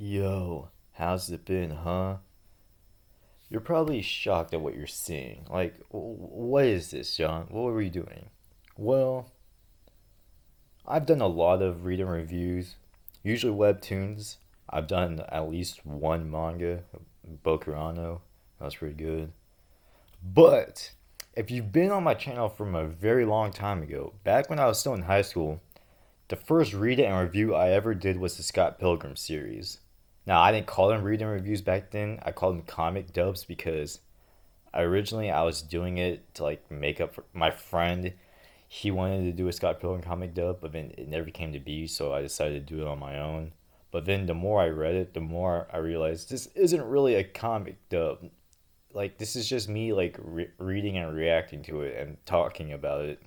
Yo, how's it been, huh? You're probably shocked at what you're seeing. Like, what is this, John? What were you doing? Well, I've done a lot of reading reviews, usually webtoons. I've done at least one manga, Bokurano. That was pretty good. But if you've been on my channel from a very long time ago, back when I was still in high school, the first read and review I ever did was the Scott Pilgrim series. Now, I didn't call them read and reviews back then. I called them comic dubs because originally I was doing it to like make up for my friend. He wanted to do a Scott Pilgrim comic dub, but then it never came to be, so I decided to do it on my own. But then the more I read it, the more I realized this isn't really a comic dub. Like this is just me like reading and reacting to it and talking about it.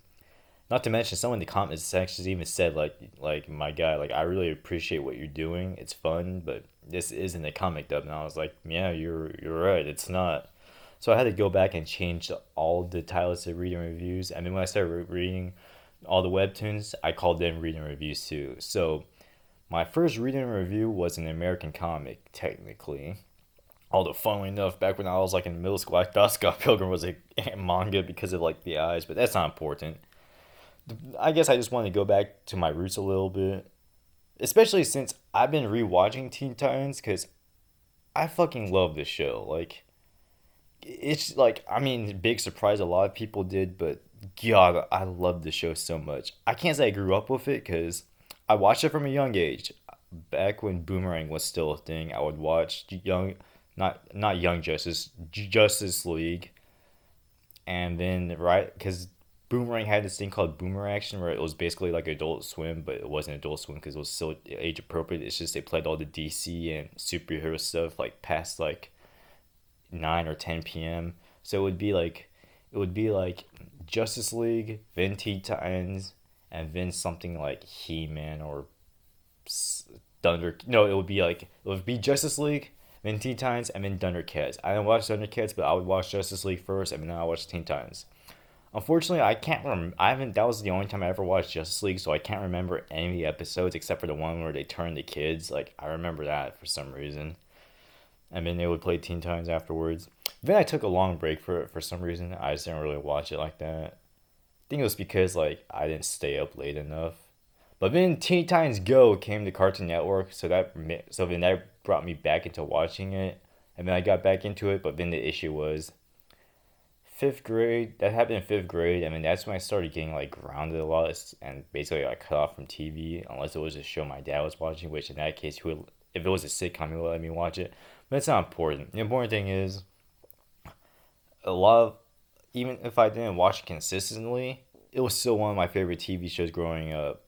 Not to mention, someone in the comments sections even said like my guy, like I really appreciate what you're doing. It's fun, but this isn't a comic dub. And I was like, yeah, you're right. It's not. So I had to go back and change all the titles to reading reviews. And then when I started reading all the webtoons, I called them reading reviews too. So my first reading review was an American comic, technically. Although, funnily enough, back when I was like in middle school, I thought Scott Pilgrim was a manga because of like the eyes, but that's not important. I guess I just want to go back to my roots a little bit, especially since I've been rewatching Teen Titans because I fucking love this show. Like, it's like, I mean, big surprise, a lot of people did, but God, I love the show so much. I can't say I grew up with it because I watched it from a young age. Back when Boomerang was still a thing, I would watch not Young Justice, Justice League, and then right because Boomerang had this thing called Boomer Action where it was basically like Adult Swim, but it wasn't Adult Swim because it was still age appropriate. It's just they played all the DC and superhero stuff like past like 9 or 10 p.m. So it would be like Justice League, then Teen Titans, and then something like He Man or Thunder. No, it would be Justice League, then Teen Titans, and then Thundercats. I didn't watch Thundercats, but I would watch Justice League first, and then I watched Teen Titans. Unfortunately, I can't remember. I haven't. That was the only time I ever watched Justice League, so I can't remember any of the episodes except for the one where they turned the kids. Like I remember that for some reason, and then they would play Teen Titans afterwards. Then I took a long break for it for some reason. I just didn't really watch it like that. I think it was because like I didn't stay up late enough. But then Teen Titans Go came to Cartoon Network, so then that brought me back into watching it, and then I got back into it. But then the issue was fifth grade. That happened in fifth grade. I mean, that's when I started getting like grounded a lot, and basically I cut off from TV unless it was a show my dad was watching. Which in that case, if it was a sitcom, he would let me watch it. But it's not important. The important thing is a lot of even if I didn't watch it consistently, it was still one of my favorite TV shows growing up.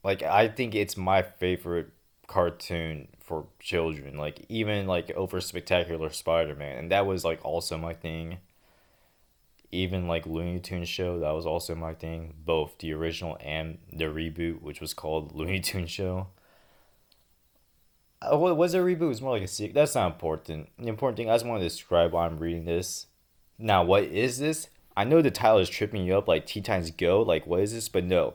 Like I think it's my favorite cartoon for children. Like even like over Spectacular Spider-Man, and that was like also my thing. Even like Looney Tunes show, that was also my thing. Both the original and the reboot, which was called Looney Tunes show. What was a reboot? It was more like a sequel. That's not important. The important thing I just want to describe why I'm reading this. Now, what is this? I know the title is tripping you up, like Teen Titans Go. Like, what is this? But no,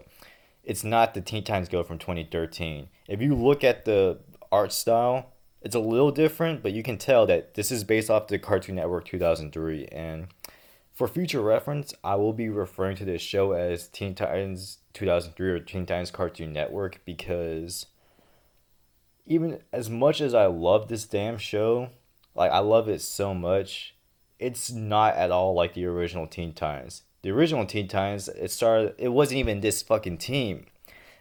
it's not the Teen Titans Go from 2013. If you look at the art style, it's a little different, but you can tell that this is based off the Cartoon Network 2003. And for future reference, I will be referring to this show as Teen Titans 2003 or Teen Titans Cartoon Network because even as much as I love this damn show, like I love it so much, it's not at all like the original Teen Titans. The original Teen Titans, it wasn't even this fucking team.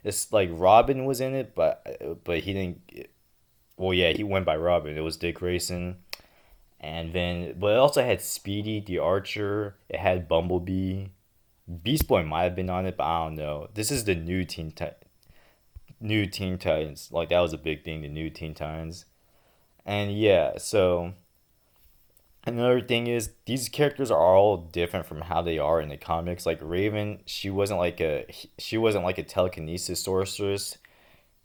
It's like Robin was in it, but he didn't. Well, yeah, he went by Robin. It was Dick Grayson, and then but it also had Speedy the Archer. It had Bumblebee. Beast Boy might have been on it, but I don't know. This is the new Teen Titans. Like that was a big thing. The new Teen Titans, and yeah. So another thing is these characters are all different from how they are in the comics. Like Raven, she wasn't like a telekinesis sorceress.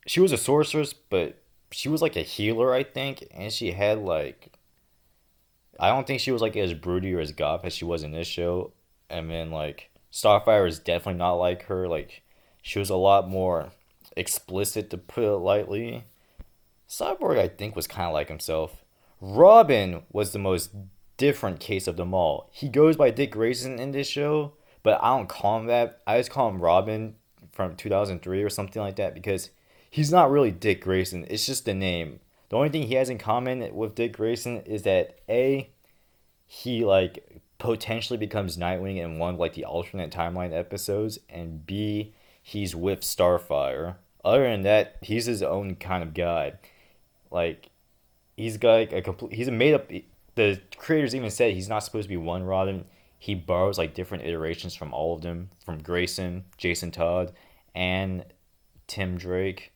She was a sorceress, but she was like a healer, I think, and she had like I don't think she was like as broody or as goth as she was in this show. And then like Starfire is definitely not like her. Like she was a lot more explicit to put it lightly. Cyborg, I think, was kind of like himself. Robin was the most different case of them all. He goes by Dick Grayson in this show, but I don't call him that. I just call him Robin from 2003 or something like that because he's not really Dick Grayson. It's just the name. The only thing he has in common with Dick Grayson is that A, he like potentially becomes Nightwing in one of like the alternate timeline episodes, and B, he's with Starfire. Other than that, he's his own kind of guy. Like he's got like a complete. He's a made up. The creators even said he's not supposed to be one Robin. He borrows like different iterations from all of them, from Grayson, Jason Todd, and Tim Drake.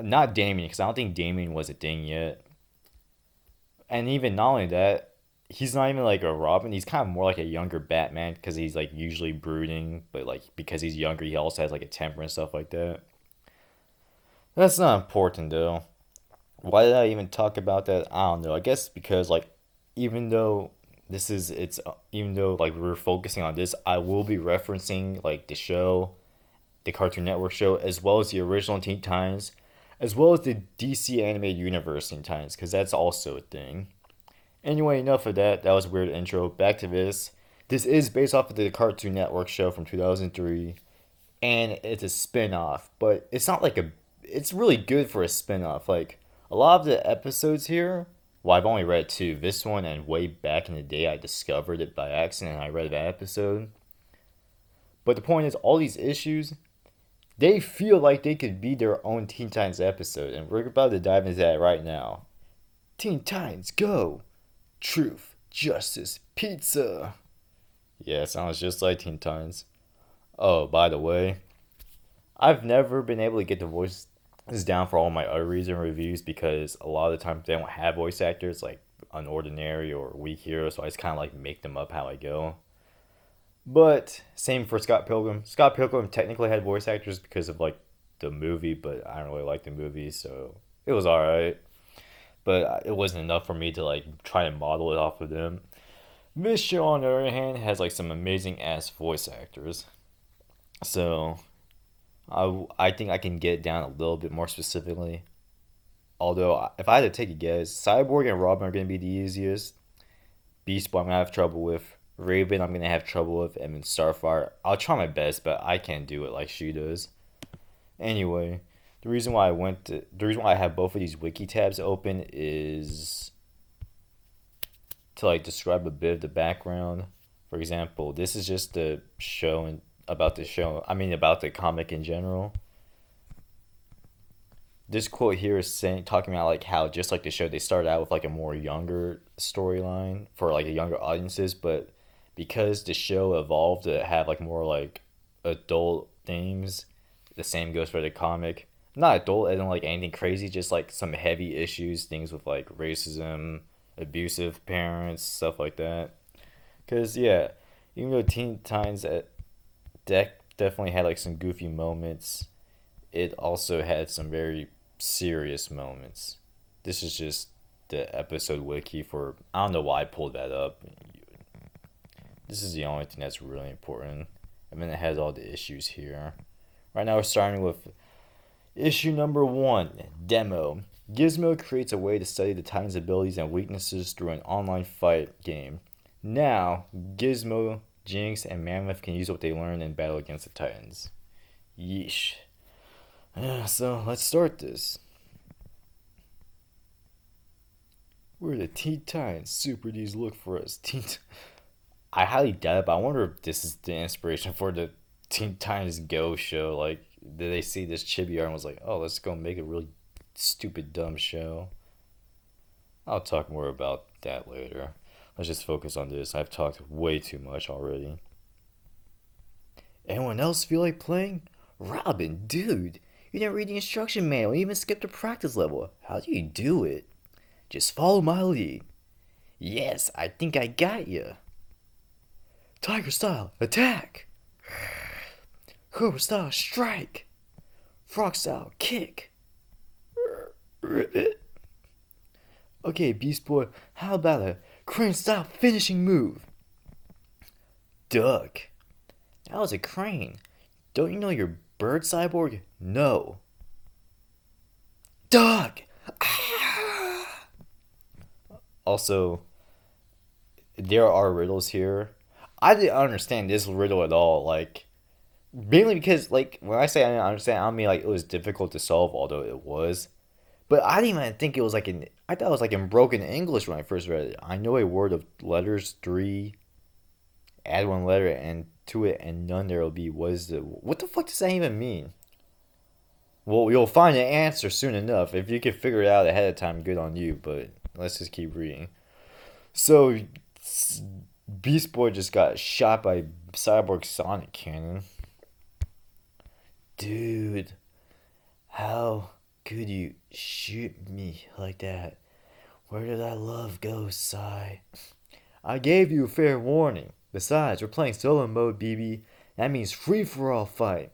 Not Damien, because I don't think Damien was a thing yet. And even not only that, he's not even like a Robin. He's kind of more like a younger Batman because he's like usually brooding, but like because he's younger, he also has like a temper and stuff like that. That's not important though. Why did I even talk about that? I don't know. I guess because like even though even though like we're focusing on this, I will be referencing like the show, the Cartoon Network show, as well as the original Teen Titans, as well as the DC animated universe Teen Titans, because that's also a thing. Anyway, enough of that. That was a weird intro. Back to this. This is based off of the Cartoon Network show from 2003, and it's a spin-off, but it's not like a it's really good for a spin-off. Like a lot of the episodes here, well, I've only read two. This one and way back in the day I discovered it by accident and I read that episode. But the point is all these issues, they feel like they could be their own Teen Titans episode, and we're about to dive into that right now. Teen Titans Go! Truth, Justice, Pizza! Yeah, it sounds just like Teen Titans. Oh, by the way, I've never been able to get the voices down for all my other reads and reviews because a lot of the times they don't have voice actors like Unordinary or Weak Hero, so I just kind of like make them up how I go. But same for Scott Pilgrim. Scott Pilgrim technically had voice actors because of like the movie, but I don't really like the movie, so it was alright. But it wasn't enough for me to like try and model it off of them. This show, on the other hand, has like some amazing ass voice actors. So I think I can get down a little bit more specifically. Although, if I had to take a guess, Cyborg and Robin are going to be the easiest. Beast Boy, I'm going to have trouble with. Raven, I'm going to have trouble with. And then Starfire, I'll try my best, but I can't do it like she does. Anyway, the reason why I have both of these wiki tabs open is to like describe a bit of the background. For example, this is just the show and about the show. I mean, about the comic in general. This quote here is talking about like how just like the show, they started out with like a more younger storyline for like a younger audiences, but because the show evolved to have like more like adult themes, the same goes for the comic. Not adult as in like anything crazy, just like some heavy issues, things with like racism, abusive parents, stuff like that. Cause yeah, even though Teen Titans definitely had like some goofy moments, it also had some very serious moments. This is just the episode wiki for, I don't know why I pulled that up. This is the only thing that's really important. And then it has all the issues here. Right now we're starting with issue number 1, Demo. Gizmo creates a way to study the Titans' abilities and weaknesses through an online fight game. Now, Gizmo, Jinx, and Mammoth can use what they learned in battle against the Titans. Yeesh. So, let's start this. Where the Teen Titans Super D's look for us. I highly doubt it, but I wonder if this is the inspiration for the Teen Titans Go show. Like, did they see this chibi art and was like, oh, let's go make a really stupid, dumb show? I'll talk more about that later. Let's just focus on this. I've talked way too much already. Anyone else feel like playing? Robin, dude, you didn't read the instruction manual. You even skipped a practice level. How do you do it? Just follow my lead. Yes, I think I got you. Tiger style, attack. Cobra style, strike. Frog style, kick. Ribbit. Okay, Beast Boy, how about a crane style finishing move? Duck. That was a crane. Don't you know you're bird, Cyborg? No. Duck! Also, there are riddles here. I didn't understand this riddle at all. Like, mainly because, like, when I say I didn't understand, I don't mean like it was difficult to solve, although it was. But I didn't even think it was like in. I thought it was like in broken English when I first read it. I know a word of letters, three, add one letter and to it, and none there will be. What the fuck does that even mean? Well, you'll find an answer soon enough. If you can figure it out ahead of time, good on you. But let's just keep reading. So, Beast Boy just got shot by Cyborg Sonic Cannon. Dude, how could you shoot me like that? Where did that love go, Cy? I gave you a fair warning. Besides, we're playing solo mode, BB. That means free for all fight.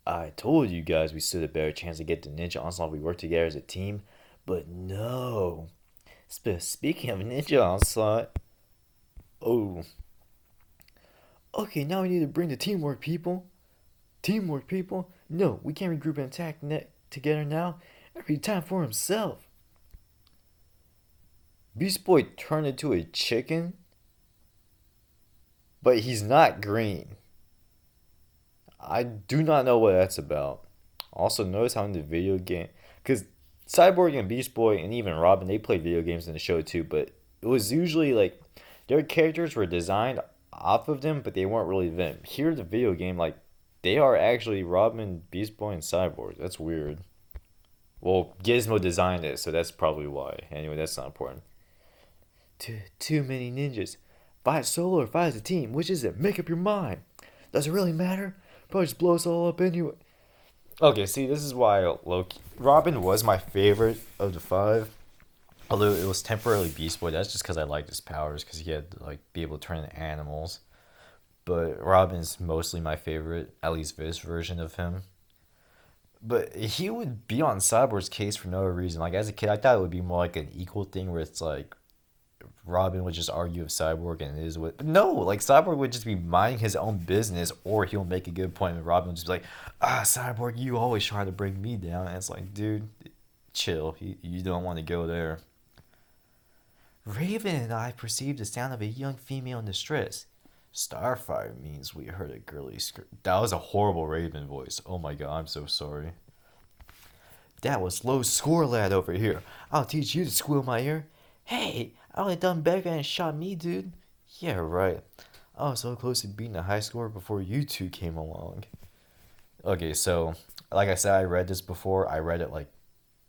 I told you guys we stood a better chance to get the Ninja Onslaught if we work together as a team, but no. Speaking of Ninja Onslaught, oh. Okay, now we need to bring the teamwork, people. Teamwork, people? No, we can't regroup and attack together now. Every time for himself. Beast Boy turned into a chicken, but he's not green. I do not know what that's about. Also, notice how in the video game, because Cyborg and Beast Boy and even Robin, they played video games in the show too, but it was usually like their characters were designed off of them, but they weren't really them. Here, the video game, like they are actually Robin, Beast Boy, and Cyborg. That's weird. Well, Gizmo designed it, so that's probably why. Anyway, that's not important. Too many ninjas. Fight solo or fight as a team. Which is it? Make up your mind. Does it really matter? Probably just blow us all up anyway. Okay, see, this is why Loki. Robin was my favorite of the five. Although it was temporarily Beast Boy. That's just because I liked his powers, because he had to, like, be able to turn into animals. But Robin's mostly my favorite, at least this version of him. But he would be on Cyborg's case for no reason. Like, as a kid, I thought it would be more like an equal thing where it's like Robin would just argue with Cyborg and it is what. But no, like Cyborg would just be minding his own business, or he'll make a good point, and Robin would just be like, Cyborg, you always try to bring me down. And it's like, dude, chill. You don't want to go there. Raven and I perceived the sound of a young female in distress. Starfire means we heard a girly scream. That was a horrible Raven voice. Oh my god, I'm so sorry. That was low score lad over here. I'll teach you to squeal my ear. Hey, I only done better than shot me, dude. Yeah, right. I was so close to beating a high score before you two came along. Okay, so, like I said, I read this before. I read it, like,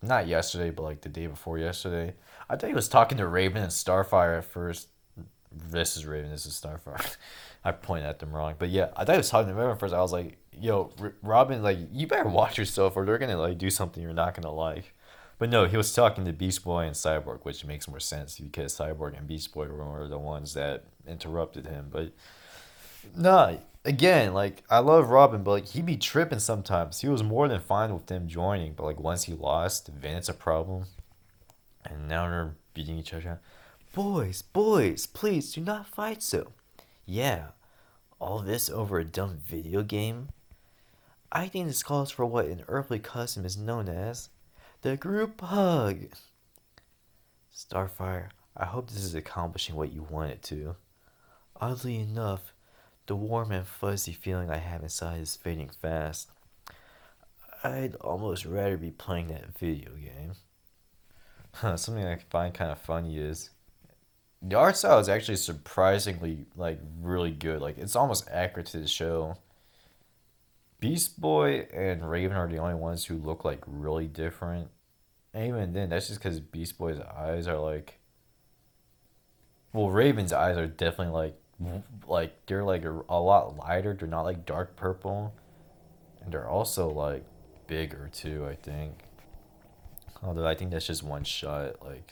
not yesterday, but, like, the day before yesterday. I thought he was talking to Raven and Starfire at first. This is Raven, this is Starfire. I pointed at them wrong. But, yeah, I thought he was talking to Raven at first. I was like, yo, Robin, like, you better watch yourself or they're going to, like, do something you're not going to like. But no, he was talking to Beast Boy and Cyborg, which makes more sense because Cyborg and Beast Boy were the ones that interrupted him. But nah, again, like I love Robin, but like he be tripping sometimes. He was more than fine with them joining, but like once he lost, then it's a problem. And now they're beating each other. Boys, please do not fight so. Yeah, all this over a dumb video game? I think this calls for what an earthly custom is known as the group hug. Starfire, I hope this is accomplishing what you want it to. Oddly enough, the warm and fuzzy feeling I have inside is fading fast. I'd almost rather be playing that video game. Something I find kind of funny is the art style is actually surprisingly like really good. Like it's almost accurate to the show. Beast Boy and Raven are the only ones who look like really different. And even then, that's just because Beast Boy's eyes are like. Well, Raven's eyes are definitely like they're like a lot lighter. They're not like dark purple, and they're also like bigger too. I think. Although I think that's just one shot. Like,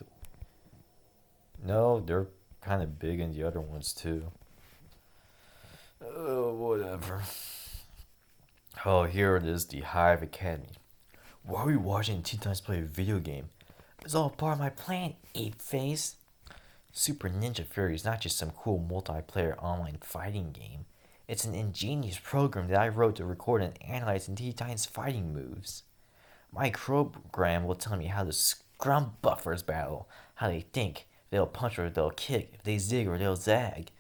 no, they're kind of big in the other ones too. Oh, whatever. Oh, here it is, the Hive Academy. Why are we watching Teen Titans play a video game? It's all part of my plan, ape face. Super Ninja Fury is not just some cool multiplayer online fighting game. It's an ingenious program that I wrote to record and analyze Teen Titans fighting moves. My program will tell me how the scrum buffers battle, how they think, they'll punch or they'll kick. If they zig or they'll zag.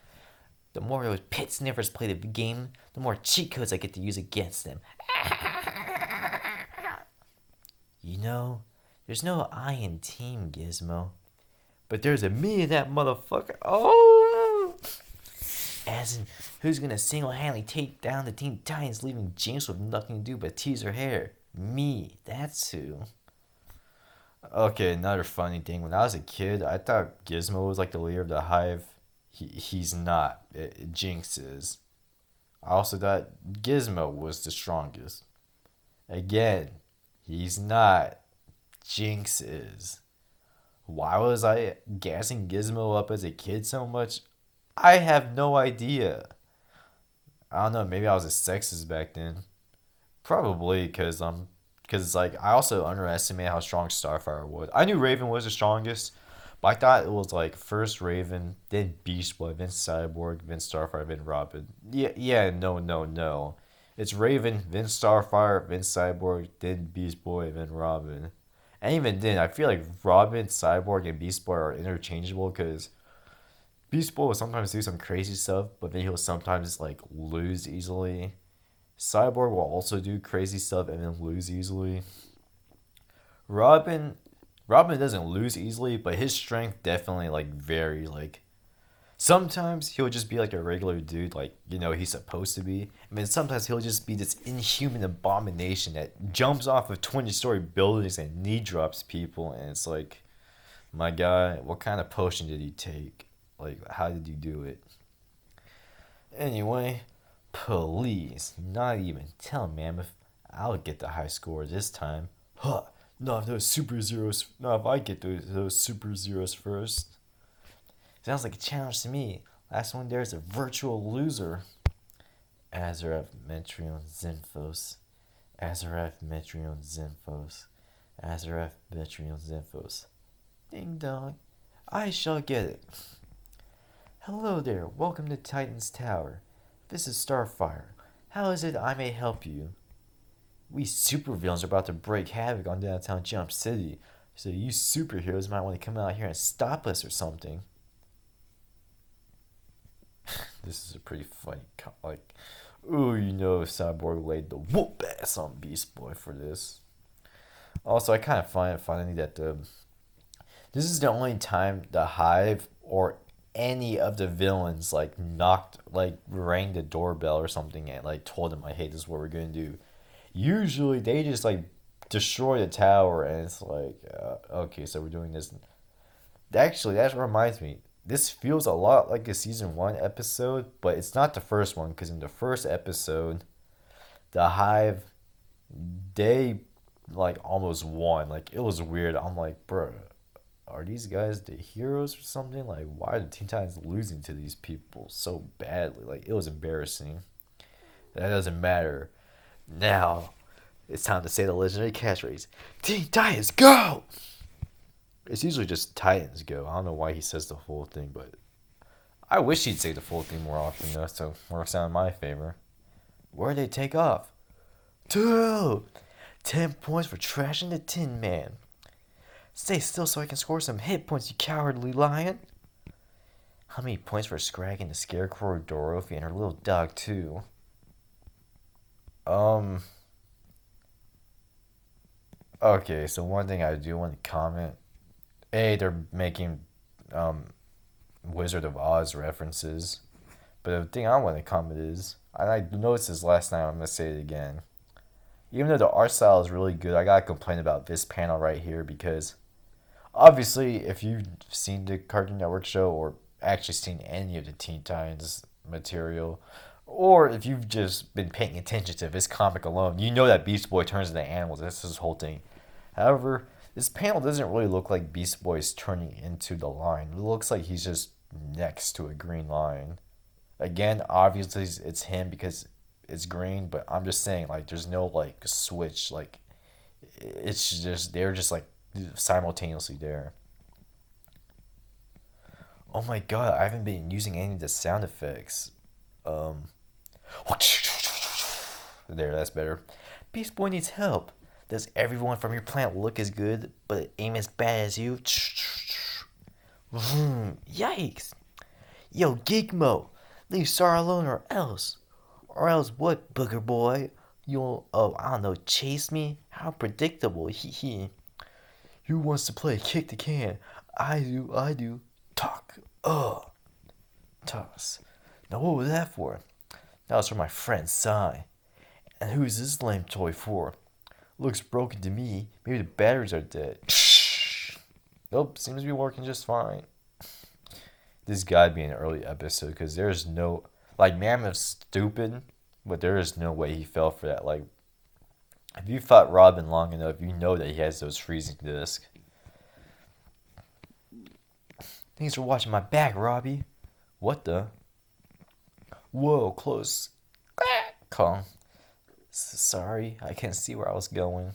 The more those pit sniffers play the game, the more cheat codes I get to use against them. You know, there's no I in Team Gizmo. But there's a me in that motherfucker. Oh! As in, who's gonna single-handedly take down the Teen Titans, leaving Jinx with nothing to do but tease her hair? Me. That's who. Okay, another funny thing. When I was a kid, I thought Gizmo was like the leader of the Hive. He's not. Jinx is. I also thought Gizmo was the strongest. Again, he's not. Jinx is. Why was I gassing Gizmo up as a kid so much? I have no idea. I don't know. Maybe I was a sexist back then. Probably because like I also underestimated how strong Starfire was. I knew Raven was the strongest, but I thought it was like first Raven, then Beast Boy, then Cyborg, then Starfire, then Robin. Yeah, no. It's Raven, then Starfire, then Cyborg, then Beast Boy, then Robin. And even then, I feel like Robin, Cyborg, and Beast Boy are interchangeable because Beast Boy will sometimes do some crazy stuff, but then he'll sometimes like lose easily. Cyborg will also do crazy stuff and then lose easily. Robin doesn't lose easily, but his strength definitely like varies. Like sometimes he'll just be like a regular dude, like he's supposed to be. I mean, sometimes he'll just be this inhuman abomination that jumps off of 20-story buildings and knee drops people, and it's like, my guy, what kind of potion did he take? Like, how did you do it? Anyway, please, not even tell Mammoth. I'll get the high score this time. Huh. Not if those super zeros. Not if I get those super zeros first. Sounds like a challenge to me. Last one there's a virtual loser. Azarath Metrion Zinphos. Azarath Metrion Zinphos. Azarath Metrion Zinphos. Ding dong. I shall get it. Hello there. Welcome to Titan's Tower. This is Starfire. How is it I may help you? We supervillains are about to break havoc on downtown Jump City, so you superheroes might want to come out here and stop us or something. This is a pretty funny, Cyborg laid the whoop ass on Beast Boy for this. Also, I kind of find it funny that this is the only time the Hive or any of the villains rang the doorbell or something and told them hey, this is what we're gonna do. Usually they just destroy the tower and it's okay, so we're doing this. Actually, that reminds me. This feels a lot like a season 1 episode, but it's not the first one because in the first episode, the Hive, they almost won. It was weird. I'm like, bro, are these guys the heroes or something? Why are the Teen Titans losing to these people so badly? It was embarrassing. That doesn't matter. Now, it's time to say the legendary catchphrase, Teen Titans, go! It's usually just Titans go. I don't know why he says the full thing, but I wish he'd say the full thing more often, though, so it works out in my favor. Where'd they take off? 2! 10 points for trashing the Tin Man. Stay still so I can score some hit points, you cowardly lion. How many points for scragging the Scarecrow, Dorothy, and her little dog, too? Okay, so one thing I do want to comment. They're making Wizard of Oz references. But the thing I want to comment is, and I noticed this last night, I'm going to say it again. Even though the art style is really good, I got to complain about this panel right here because obviously if you've seen the Cartoon Network show or actually seen any of the Teen Titans material, or if you've just been paying attention to this comic alone, you know that Beast Boy turns into animals. That's his whole thing. However, this panel doesn't really look like Beast Boy's turning into the line. It looks like he's just next to a green line. Again, obviously it's him because it's green, but I'm just saying there's no switch. It's just they're just simultaneously there. Oh my god, I haven't been using any of the sound effects. There, that's better. Beast Boy needs help. Does everyone from your plant look as good, but aim as bad as you? Yikes! Yo, Geek Mo, leave Star alone or else. Or else what, booger boy? You'll, oh, I don't know, chase me? How predictable, hee hee. Who wants to play kick the can? I do. Talk. Toss. Now what was that for? That was for my friend Sai. And who's this lame toy for? Looks broken to me. Maybe the batteries are dead. Nope, seems to be working just fine. This gotta be an early episode because there's no, like, Mammoth's stupid, but there is no way he fell for that. Like, if you fought Robin long enough, you know that he has those freezing discs. Thanks for watching my back, Robbie. What the? Whoa, close. Kong. Sorry, I can't see where I was going.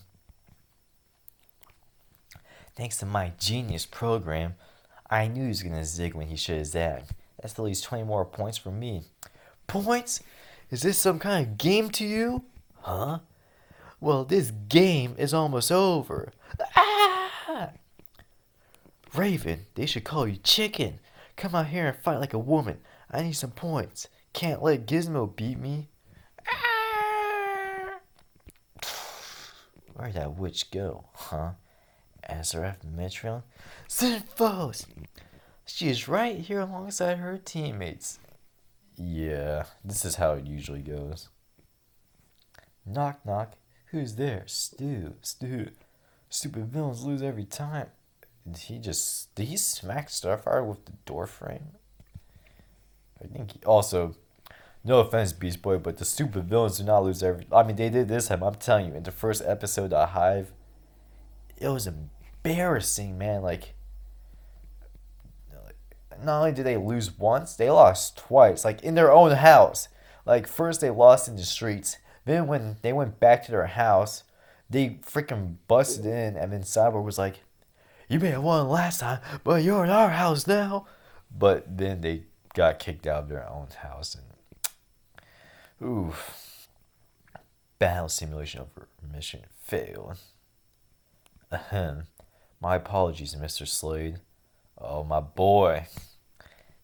Thanks to my genius program, I knew he was going to zig when he should have zagged. That's at least 20 more points for me. Points? Is this some kind of game to you? Huh? Well, this game is almost over. Ah! Raven, they should call you Chicken. Come out here and fight like a woman. I need some points. Can't let Gizmo beat me. Ah! Where'd that witch go, huh? Azareth Mitron? Sinfos! She is right here alongside her teammates. Yeah, this is how it usually goes. Knock, knock. Who's there? Stu. Stupid villains lose every time. Did he smack Starfire with the door frame? I think he also, no offense, Beast Boy, but the stupid villains do not lose every. I mean, they did this time. I'm telling you, in the first episode of HIVE, it was embarrassing, man. Like, not only did they lose once, they lost twice. Like, in their own house. Like, first they lost in the streets. Then when they went back to their house, they freaking busted in, and then Cyborg was like, "You may have won last time, but you're in our house now." But then they got kicked out of their own house, and oof, battle simulation over mission failed. Ahem. My apologies, Mr. Slade. Oh, my boy.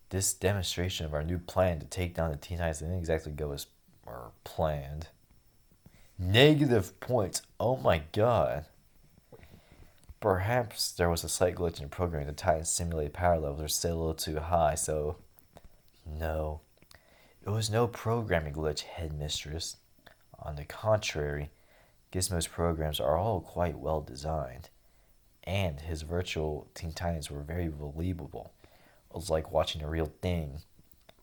This demonstration of our new plan to take down the Teen Titans didn't exactly go as planned. Negative points. Oh my god. Perhaps there was a slight glitch in programming. The Titans' simulated power levels are set a little too high, so... No. It was no programming glitch, Headmistress. On the contrary, Gizmo's programs are all quite well designed. And his virtual Teen Titans were very believable. It was like watching a real thing.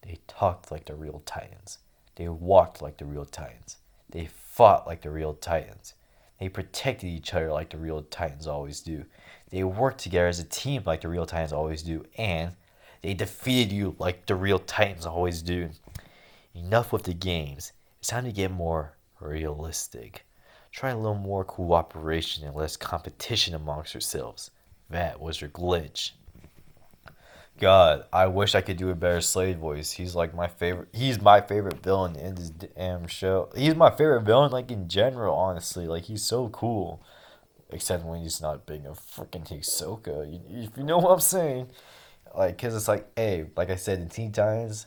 They talked like the real Titans. They walked like the real Titans. They fought like the real Titans. They protected each other like the real Titans always do. They worked together as a team like the real Titans always do. And they defeated you like the real Titans always do. Enough with the games. It's time to get more realistic. Try a little more cooperation and less competition amongst yourselves. That was your glitch. God, I wish I could do a better Slade voice. He's like my favorite. He's my favorite villain in this damn show. He's my favorite villain, like, in general, honestly. Like, he's so cool. Except when he's not being a freaking Hisoka. If you know what I'm saying. Like, because it's like, hey, like I said, in Teen Titans,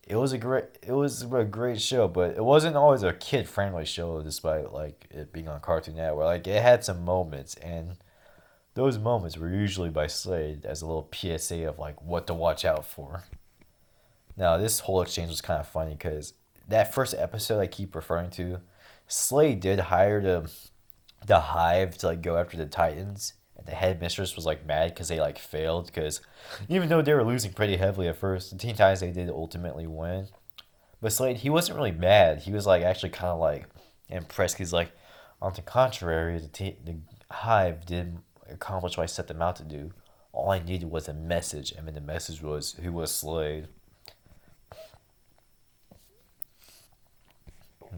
it was a great show, but it wasn't always a kid-friendly show, despite, like, it being on Cartoon Network. Like, it had some moments, and those moments were usually by Slade as a little PSA of, like, what to watch out for. Now, this whole exchange was kind of funny because that first episode I keep referring to, Slade did hire the HIVE to, like, go after the Titans. And the headmistress was, like, mad because they, like, failed. Because even though they were losing pretty heavily at first, the Teen Titans, they did ultimately win. But Slade, he wasn't really mad. He was, like, actually kind of, like, impressed. He's like, on the contrary, the HIVE did accomplish what I set them out to do. All I needed was a message, and then the message was, who was Slade?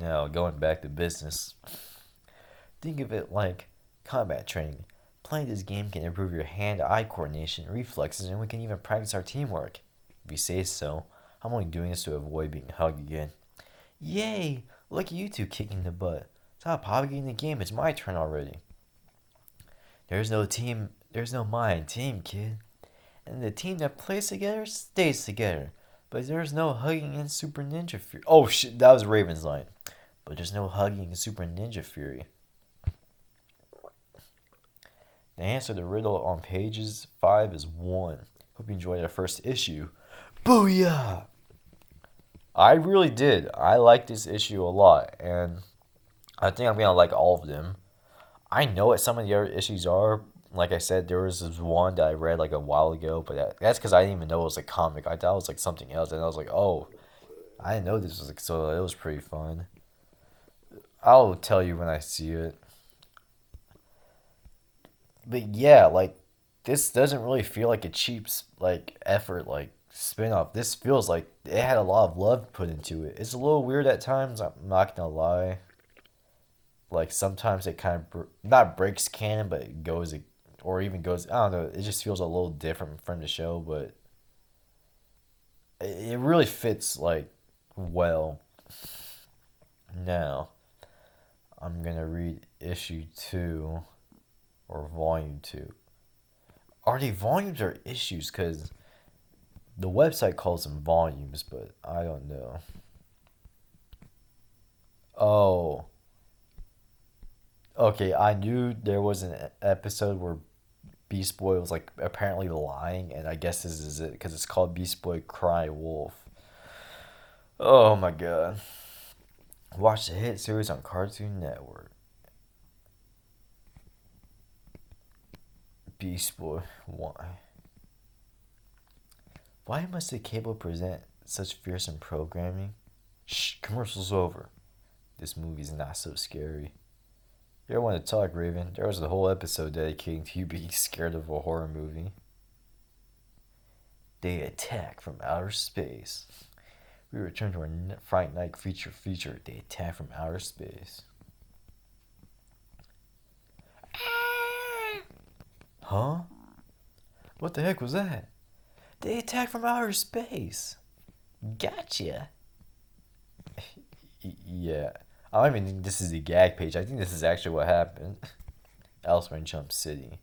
Now, going back to business, think of it like combat training. Playing this game can improve your hand-eye coordination, reflexes, and we can even practice our teamwork. If you say so, I'm only doing this to avoid being hugged again. Yay! Look at you two kicking the butt. Stop hogging the game, it's my turn already. There's no mind team, kid. and the team that plays together stays together. But there's no hugging in Super Ninja Fury. Oh shit, that was Raven's line. But there's no hugging in Super Ninja Fury. The answer to the riddle on pages 5 is 1. Hope you enjoyed the first issue. Booyah! I really did. I liked this issue a lot, and I think I'm gonna like all of them. I know what some of the other issues are. Like I said, there was this one that I read like a while ago, but that's because I didn't even know it was a comic. I thought it was like something else, and I was like, oh, I didn't know this was like, so it was pretty fun. I'll tell you when I see it. But yeah, like this doesn't really feel like a cheap like effort like spin-off. This feels like it had a lot of love put into it. It's a little weird at times, I'm not gonna lie. Like sometimes it kind of not breaks canon, but it goes or even goes. I don't know. It just feels a little different from the show, but it really fits like well. Now I'm gonna read issue 2 or volume 2. Are they volumes or issues? Because the website calls them volumes, but I don't know. Oh, okay. I knew there was an episode where Beast Boy was like apparently lying, and I guess this is it because it's called Beast Boy Cry Wolf. Oh my god. Watch the hit series on Cartoon Network. Beast Boy. Why? Why must the cable present such fearsome programming? Shh, commercial's over. This movie's not so scary. You ever want to talk, Raven? There was a whole episode dedicating to you being scared of a horror movie. They attack from outer space. We return to our Fright Night feature. They attack from outer space. Huh? What the heck was that? They attack from outer space. Gotcha. Yeah. I don't even think this is the gag page. I think this is actually what happened. Elsewhere in Jump City.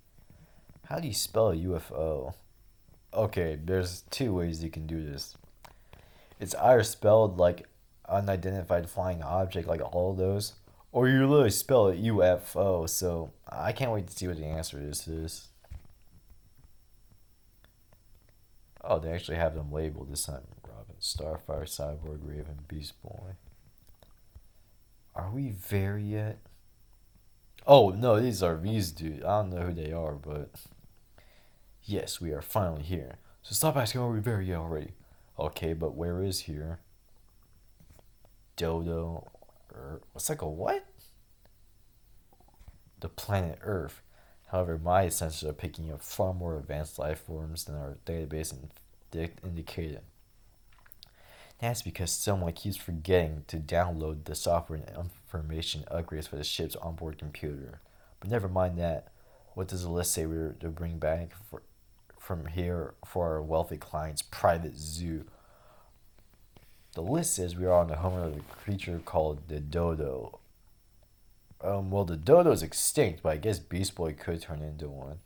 How do you spell a UFO? Okay, there's 2 ways you can do this. It's either spelled like unidentified flying object, like all of those, or you literally spell it UFO. So I can't wait to see what the answer is to this. Oh, they actually have them labeled this time. Robin, Starfire, Cyborg, Raven, Beast Boy. Are we there yet? Oh, no, these are these dudes. I don't know who they are, but... Yes, we are finally here. So stop asking, are we there yet already? Okay, but where is here? Dodo... What's like a what? The planet Earth. However, my sensors are picking up far more advanced life forms than our database indicated. That's because someone keeps forgetting to download the software and information upgrades for the ship's onboard computer. But never mind that. What does the list say we're to bring back from here for our wealthy client's private zoo? The list says we are on the home of a creature called the dodo. Well, the dodo's extinct, but I guess Beast Boy could turn into one.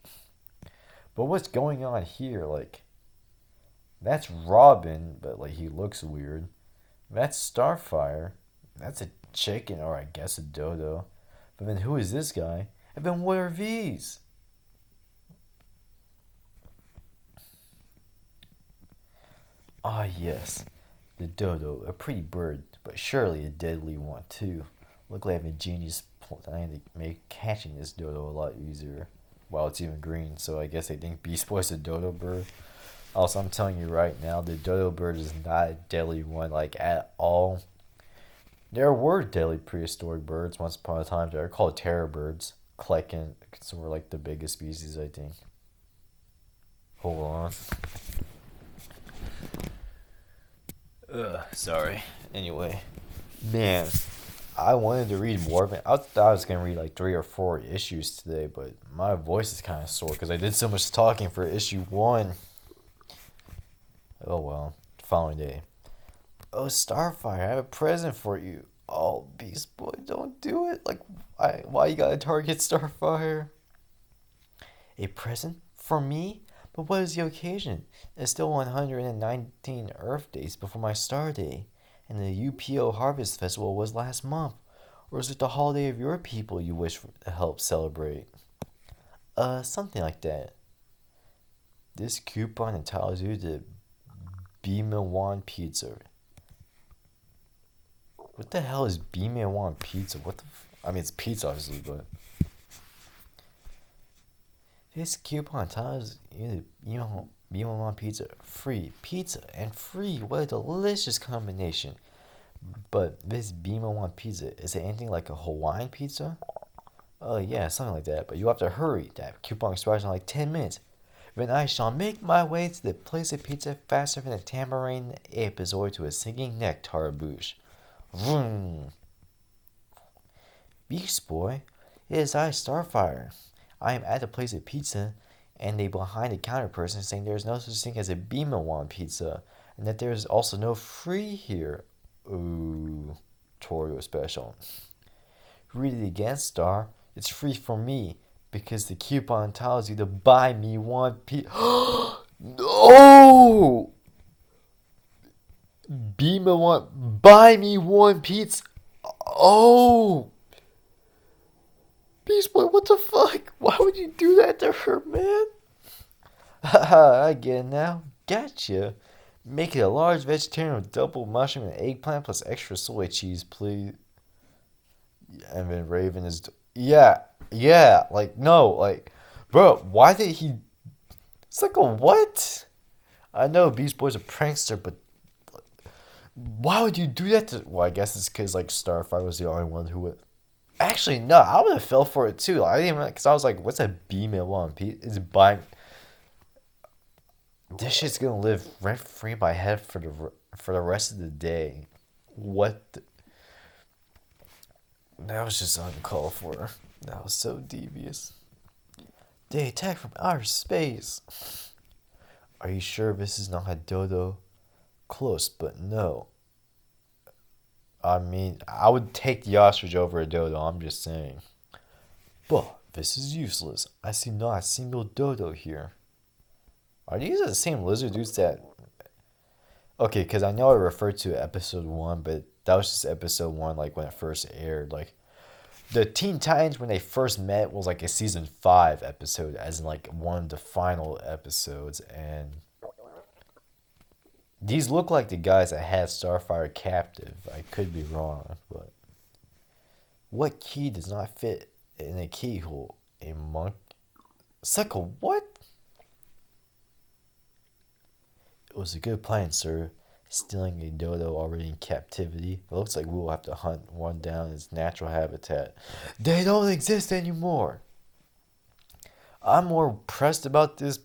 But what's going on here? Like, that's Robin, but like he looks weird. That's Starfire. That's a chicken, or I guess a dodo. But then who is this guy? And then what are these? Ah, yes. The dodo, a pretty bird, but surely a deadly one too. Look like I have a genius plan to make catching this dodo a lot easier. Well, it's even green, so I guess they think Beast Boy's a dodo bird. Also, I'm telling you right now, the dodo bird is not a deadly one, like, at all. There were deadly prehistoric birds once upon a time. They're called terror birds. Klecken, so we're like the biggest species, I think. Hold on. Sorry. Anyway, man, I wanted to read more of it. I thought I was gonna read like 3 or 4 issues today, but my voice is kind of sore because I did so much talking for issue 1. Oh well, following day. Oh, Starfire, I have a present for you. Oh, Beast Boy, don't do it. Like, why you gotta target Starfire? A present? For me? But what is the occasion? It's still 119 Earth days before my star day, and the UPO Harvest Festival was last month. Or is it the holiday of your people you wish to help celebrate? Something like that. This coupon entitles you to Bimawan Pizza. What the hell is Bimawan Pizza? What the I mean, it's pizza, obviously, but... This coupon entitles you to Bimawan Pizza. Free pizza and free. What a delicious combination. But this Bimawan Pizza, is it anything like a Hawaiian pizza? Oh, yeah, something like that. But you have to hurry. That coupon expires in like 10 minutes. Then I shall make my way to the place of pizza faster than a tambourine episode to a singing nectar bush. Vroom. Beast Boy, it is I, Starfire. I am at the place of pizza, and a behind-the-counter person saying there is no such thing as a Bimawan pizza, and that there is also no free here. Ooh, Torio special. Read it again, Star. It's free for me, because the coupon tells you to buy me one pizza. No! Buy me one pizza. Oh! Beast Boy, what the fuck? Why would you do that to her, man? Haha, I get it now. Gotcha. Make it a large vegetarian with double mushroom and eggplant plus extra soy cheese, please. And then Raven is... Yeah, like, no, like... Bro, why did he... It's like a what? I know Beast Boy's a prankster, but... Why would you do that to... Well, I guess it's because, like, Starfire was the only one who would... Actually, no, I would have fell for it, too. I didn't even... Because I was like, what's a B-Mill It's buying... This shit's gonna live rent-free in my head for the rest of the day. What the... That was just uncalled for. That was so devious. They attack from outer space. Are you sure this is not a dodo? Close, but no. I mean, I would take the ostrich over a dodo, I'm just saying. But this is useless. I see not a single dodo here. Are these the same lizard dudes that... Okay, because I know I referred to episode 1, but that was just episode 1, like, when it first aired. Like, the Teen Titans, when they first met, was, like, a season 5 episode, as in, like, one of the final episodes, and... These look like the guys that had Starfire captive. I could be wrong, but... What key does not fit in a keyhole? A monk... Suckle, what? It was a good plan, sir. Stealing a dodo already in captivity. It looks like we will have to hunt one down in its natural habitat. They don't exist anymore. I'm more pressed about this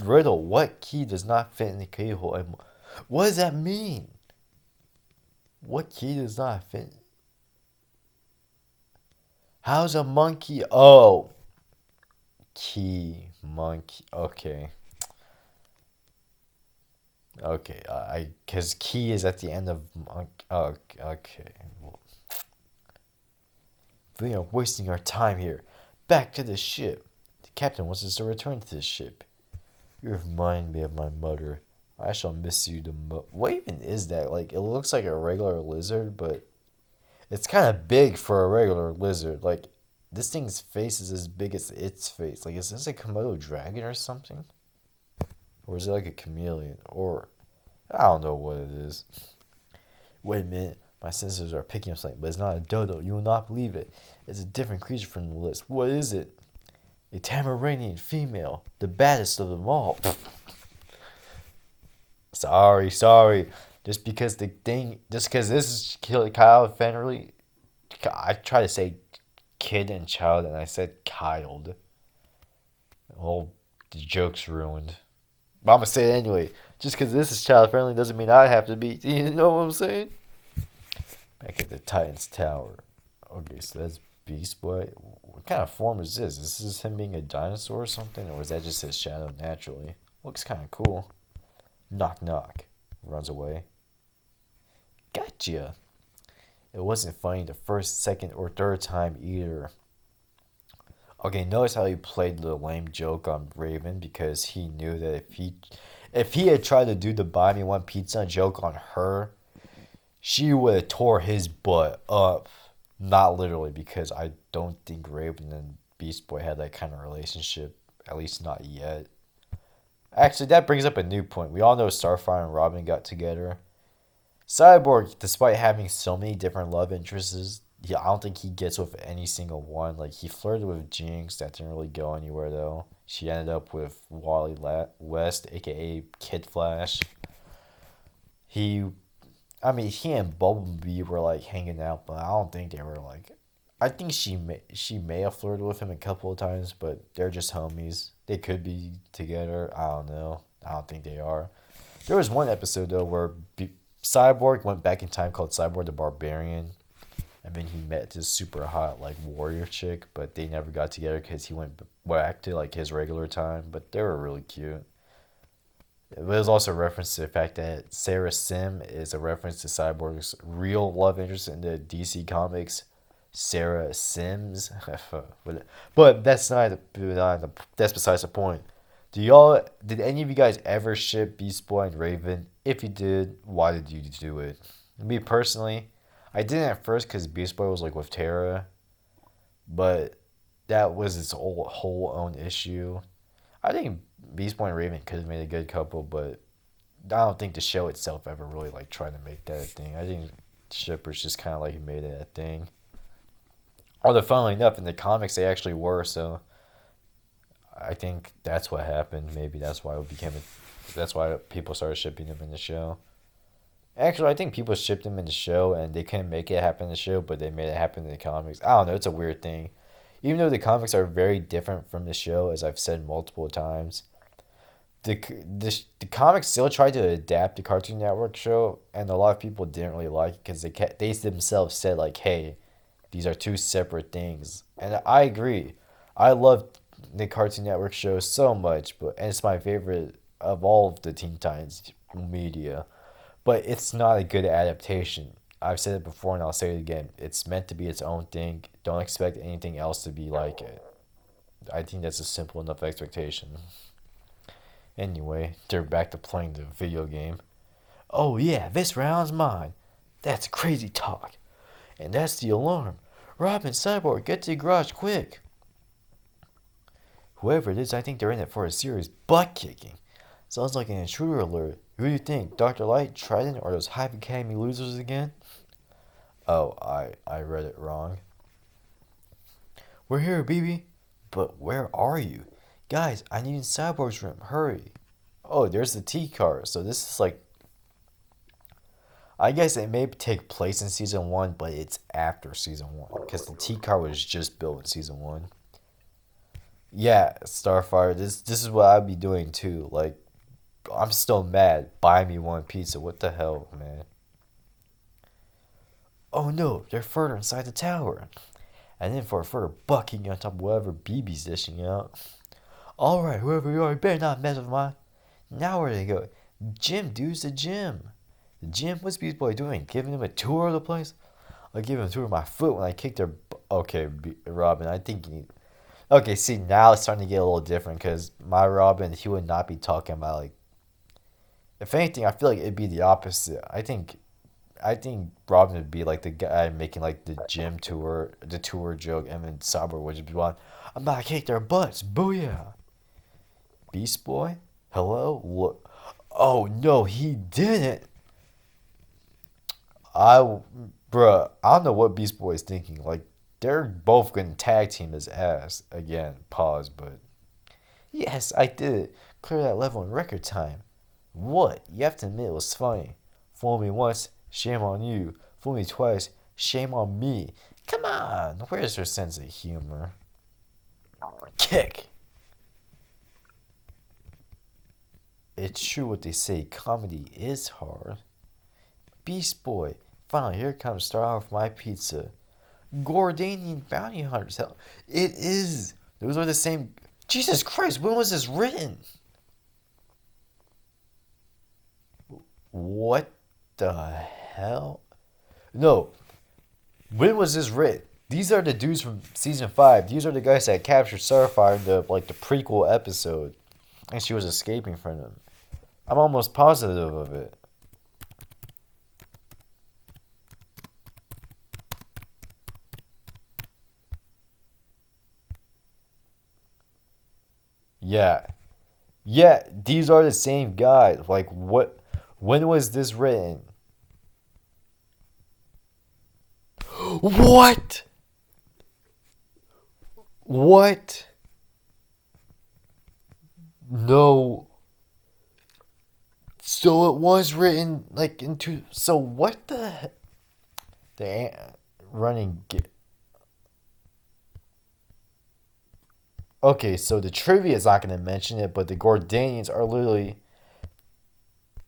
riddle. What key does not fit in the keyhole? What does that mean? What key does not fit? How's a monkey? Oh. Key. Monkey. Okay. Okay, because key is at the end of... Oh, okay. We are wasting our time here. Back to the ship. The captain wants us to return to the ship. You remind me of my mother. I shall miss you the most. What even is that? Like, it looks like a regular lizard, but... It's kind of big for a regular lizard. Like, this thing's face is as big as its face. Like, is this a Komodo dragon or something? Or is it like a chameleon? Or, I don't know what it is. Wait a minute. My sensors are picking up something, but it's not a dodo. You will not believe it. It's a different creature from the list. What is it? A Tamaranian female. The baddest of them all. Sorry. Just because this is Kyle Fennerly. I try to say kid and child, and I said Kyled. Well, the joke's ruined. But I'm going to say it anyway. Just because this is child friendly doesn't mean I have to be. You know what I'm saying? Back at the Titans Tower. Okay, so that's Beast Boy. What kind of form is this? Is this him being a dinosaur or something? Or is that just his shadow naturally? Looks kind of cool. Knock. Runs away. Gotcha. It wasn't funny the first, second, or third time either. Okay, notice how he played the lame joke on Raven because he knew that if he had tried to do the buy me one pizza joke on her, she would have tore his butt up. Not literally, because I don't think Raven and Beast Boy had that kind of relationship. At least not yet. Actually, that brings up a new point. We all know Starfire and Robin got together. Cyborg, despite having so many different love interests, I don't think he gets with any single one. Like, he flirted with Jinx, that didn't really go anywhere though. She ended up with Wally West, aka Kid Flash. He, I mean, he and Bumblebee were like hanging out, but I don't think they were like. I think she may have flirted with him a couple of times, but they're just homies. They could be together. I don't know. I don't think they are. There was one episode though where Cyborg went back in time called Cyborg the Barbarian, and then he met this super hot like warrior chick, but they never got together because he went back to like his regular time. But they were really cute. It was also a reference to the fact that Sarah Sim is a reference to Cyborg's real love interest in the DC comics, Sarah Sims. But that's besides the point. Did any of you guys ever ship Beast Boy and Raven? If you did, why did you do it? Me personally, I didn't at first because Beast Boy was like with Tara, but that was its whole own issue. I think Beast Boy and Raven could have made a good couple, but I don't think the show itself ever really like tried to make that a thing. I think shippers just kind of like made it a thing. Although, funnily enough, in the comics they actually were, so I think that's what happened. Maybe that's why it became that's why people started shipping them in the show. Actually, I think people shipped them in the show and they couldn't make it happen in the show, but they made it happen in the comics. I don't know. It's a weird thing. Even though the comics are very different from the show, as I've said multiple times, the comics still tried to adapt the Cartoon Network show, and a lot of people didn't really like it because they themselves said like, "Hey, these are two separate things," and I agree. I love the Cartoon Network show so much, and it's my favorite of all of the Teen Titans media. But it's not a good adaptation. I've said it before and I'll say it again. It's meant to be its own thing. Don't expect anything else to be like it. I think that's a simple enough expectation. Anyway, they're back to playing the video game. Oh yeah, this round's mine. That's crazy talk. And that's the alarm. Robin, Cyborg, get to the garage quick. Whoever it is, I think they're in it for a serious butt kicking. Sounds like an intruder alert. Who do you think, Dr. Light, Trident, or those Hive Academy losers again? Oh, I read it wrong. We're here, BB. But where are you? Guys, I need in Cyborg's room. Hurry. Oh, there's the T car. So this is like... I guess it may take place in Season 1, but it's after Season 1. Because the T car was just built in Season 1. Yeah, Starfire, this is what I'd be doing too. Like, I'm still mad. Buy me one pizza. What the hell, man? Oh no, they're further inside the tower. And then for a further bucking on top of whatever BB's dishing out. Alright, whoever you are, you better not mess with mine. Now where do they go? Gym, dude's the gym. The gym? What's Beast Boy doing? Giving him a tour of the place? I'll give him a tour of my foot when I kick their... Okay, Robin, I think you need... Okay, see, now it's starting to get a little different because my Robin, he would not be talking about, like... If anything, I feel like it'd be the opposite. I think Robin would be like the guy making like the tour joke, and then Cyborg would just be like, "I'm about to kick their butts, booyah!" Beast Boy, hello, look. Oh no, he didn't. Bruh, I don't know what Beast Boy is thinking. Like, they're both gonna tag team his ass again. Pause, but yes, I did it. Clear that level in record time. What? You have to admit it was funny. Fool me once, shame on you. Fool me twice, shame on me. Come on, where's her sense of humor? Kick! It's true what they say, comedy is hard. Beast Boy, finally here comes start off my pizza. Gordanian bounty hunters, hell, it is. Those are the same. Jesus Christ, when was this written? What the hell? No. When was this written? These are the dudes from season 5. These are the guys that captured Starfire in the prequel episode, and she was escaping from them. I'm almost positive of it. Yeah. Yeah, these are the same guys. Like, what? When was this written? What? What? No. So it was written like into. So what the? The running. Okay, so the trivia is not going to mention it, but the Gordanians are literally.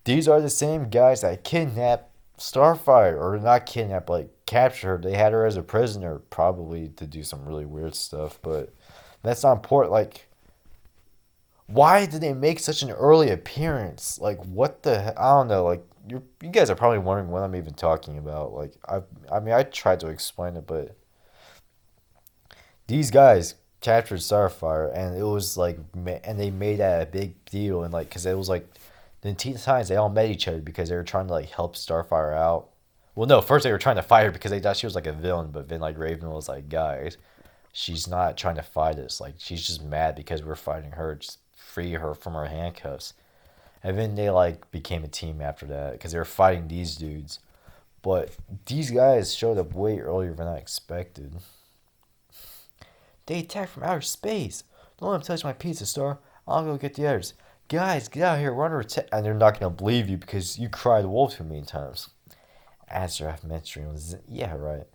These are the same guys that kidnapped Starfire, or not kidnapped, like captured her. They had her as a prisoner, probably to do some really weird stuff, but that's not important. Like, why did they make such an early appearance? Like, what the? I don't know. Like, you guys are probably wondering what I'm even talking about. Like, I mean, I tried to explain it, but these guys captured Starfire, and it was like, and they made that a big deal, and like, cause it was like, the Teen Titans, they all met each other because they were trying to like help Starfire out. Well, no, first they were trying to fight her because they thought she was like a villain, but then like Raven was like, guys, she's not trying to fight us. Like, she's just mad because we're fighting her. Just free her from her handcuffs. And then they like became a team after that because they were fighting these dudes. But these guys showed up way earlier than I expected. They attacked from outer space. Don't let them touch my pizza, Star. I'll go get the others. Guys, get out of here. We're under attack. And they're not going to believe you because you cried wolf too many times. Azrath menstrual. Yeah, right.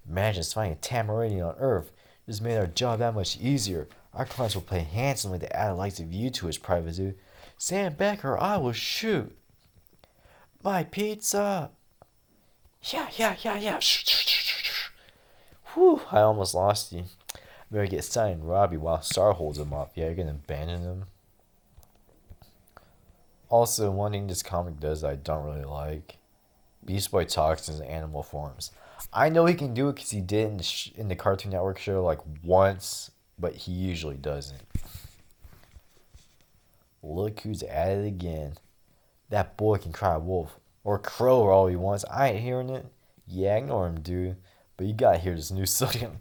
Imagine finding a Tamaranian on Earth. This made our job that much easier. Our clients will pay handsomely to add a likes of you to his private zoo. Stand back or I will shoot. My pizza. Yeah. Whew, I almost lost you. Better get signed Robbie while Star holds him off. Yeah, you're gonna abandon him. Also, one thing this comic does that I don't really like. Beast Boy talks in animal forms. I know he can do it because he did in the Cartoon Network show like once, but he usually doesn't. Look who's at it again. That boy can cry wolf. Or crow all he wants. I ain't hearing it. Yeah, ignore him, dude. But you gotta hear this new song.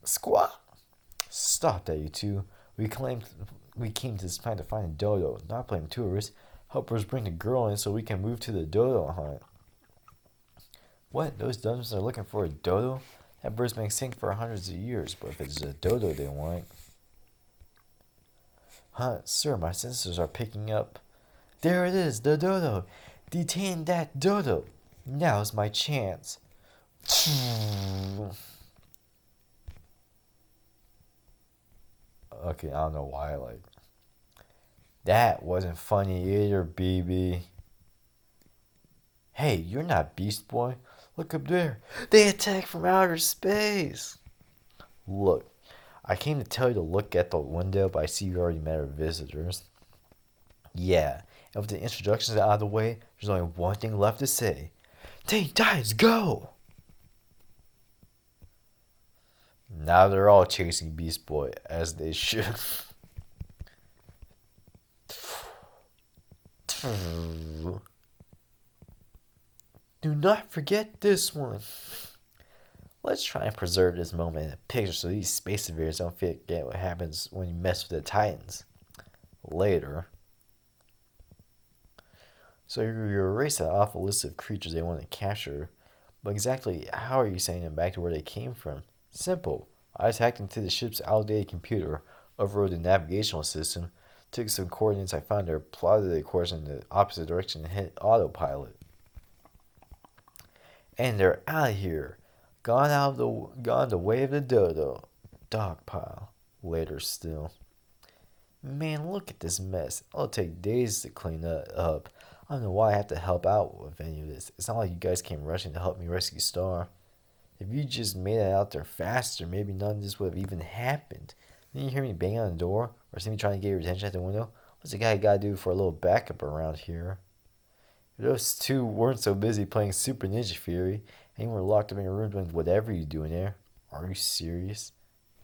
Squat. Stop that, you two. We came to this planet to find a dodo. Not blame tourists. Help us bring the girl in so we can move to the dodo hunt. What? Those dungeons are looking for a dodo? That bird's been extinct for hundreds of years, but if it's a dodo they want. Huh, sir, my sensors are picking up. There it is, the dodo. Detain that dodo. Now's my chance. Okay, I don't know why, like. That wasn't funny either, BB. Hey, you're not Beast Boy. Look up there. They attack from outer space. Look, I came to tell you to look at the window, but I see you already met our visitors. Yeah, and with the introductions out of the way, there's only one thing left to say. Teen Titans, go! Now they're all chasing Beast Boy, as they should. Do not forget this one. Let's try and preserve this moment in a picture so these space invaders don't forget what happens when you mess with the Titans. Later. So you erase that awful list of creatures they want to capture, but exactly how are you sending them back to where they came from? Simple. I just hacked into the ship's outdated computer, overrode the navigational system, took some coordinates I found there, plotted the course in the opposite direction, and hit autopilot. And they're out of here. Gone the way of the dodo. Dogpile. Later still. Man, look at this mess. It'll take days to clean that up. I don't know why I have to help out with any of this. It's not like you guys came rushing to help me rescue Star. If you just made it out there faster, maybe none of this would have even happened. Didn't you hear me bang on the door? Or see me trying to get your attention at the window? What's a guy gotta do for a little backup around here? If those two weren't so busy playing Super Ninja Fury, And we're locked up in your room doing whatever you do in there. Are you serious?